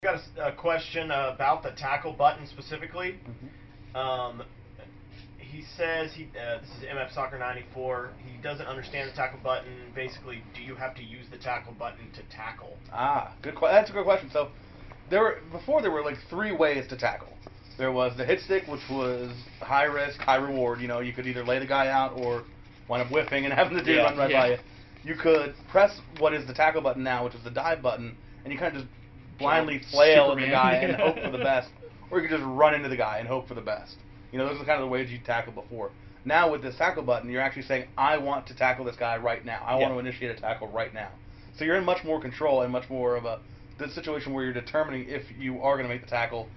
got a question about the tackle button specifically. He says this is MF Soccer 94. He doesn't understand the tackle button. Basically, do you have to use the tackle button to tackle? That's a good question. So before there were like three ways to tackle. There was the hit stick, which was high risk, high reward. You know, you could either lay the guy out or wind up whiffing and having the dude run right by you. You could press what is the tackle button now, which is the dive button, and you kind of just blindly flail at the guy and hope for the best, or you could just run into the guy and hope for the best. You know, those are kind of the ways you tackle before. Now with this tackle button, you're actually saying, I want to tackle this guy right now. I want to initiate a tackle right now. So you're in much more control and much more of the situation where you're determining if you are going to make the tackle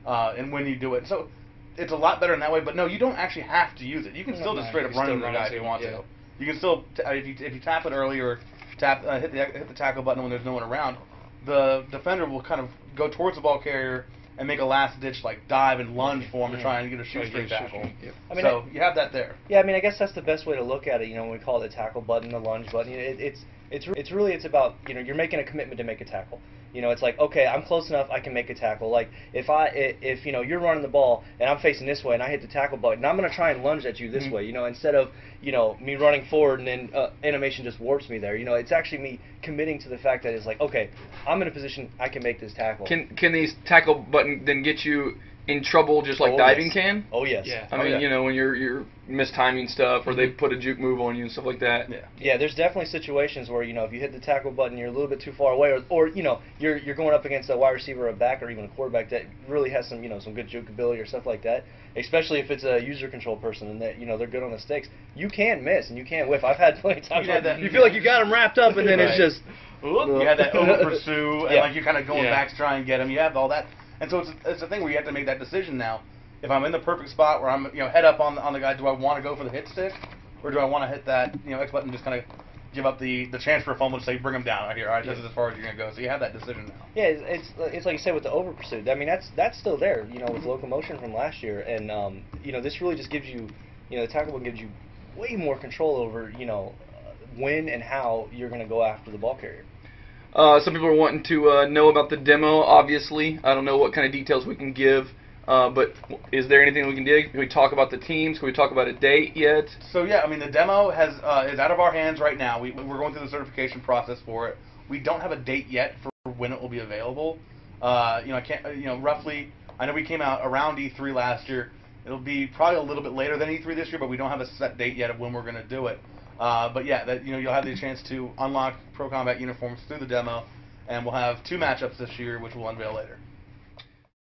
and when you do it. So it's a lot better in that way. But no, you don't actually have to use it. You can still just straight up run into the guy if you want to. You can still, if you tap it early or hit the tackle button when there's no one around, the defender will kind of go towards the ball carrier and make a last-ditch like dive and lunge for him to try and get a shoestring tackle. I mean, so you have that there. Yeah, I mean, I guess that's the best way to look at it. You know, when we call it the tackle button, the lunge button, you know, it's about, you know, you're making a commitment to make a tackle. You know, it's like, okay, I'm close enough, I can make a tackle. Like if you know, you're running the ball and I'm facing this way and I hit the tackle button, I'm gonna try and lunge at you this way. You know, instead of, you know, me running forward and then animation just warps me there. You know, it's actually me committing to the fact that it's like, okay, I'm in a position I can make this tackle. Can these tackle button then get you in trouble just like diving can? Oh yes. Yeah. I mean, you know, when you're mistiming stuff or they put a juke move on you and stuff like that. Yeah, there's definitely situations where, you know, if you hit the tackle button, you're a little bit too far away, or you know, you're going up against a wide receiver, a back, or even a quarterback that really has some, you know, some good juke ability or stuff like that. Especially if it's a user control person and that, you know, they're good on the sticks. You can miss and you can whiff. I've had plenty of times where you feel like you got them wrapped up and then it's just. You had that over pursue and like you're kind of going back to try and get him. You have all that. And so it's a thing where you have to make that decision now. If I'm in the perfect spot where I'm, you know, head up on the guy, do I want to go for the hit stick, or do I want to hit that, you know, X button, just kind of give up the chance for a fumble to say bring him down right here. All right, this is as far as you're gonna go. So you have that decision now. Yeah, it's like you said with the over pursuit. I mean, that's still there, you know, with locomotion from last year, and you know, this really just gives you, you know, the tackle button gives you way more control over, you know, when and how you're gonna go after the ball carrier. Some people are wanting to know about the demo, obviously. I don't know what kind of details we can give, but is there anything we can do? Can we talk about the teams? Can we talk about a date yet? So, yeah, I mean, the demo is out of our hands right now. We're going through the certification process for it. We don't have a date yet for when it will be available. You know, I can't, you know, roughly, I know we came out around E3 last year. It'll be probably a little bit later than E3 this year, but we don't have a set date yet of when we're going to do it. But yeah, you know, you'll have the chance to unlock Pro Combat uniforms through the demo, and we'll have 2 matchups this year, which we'll unveil later.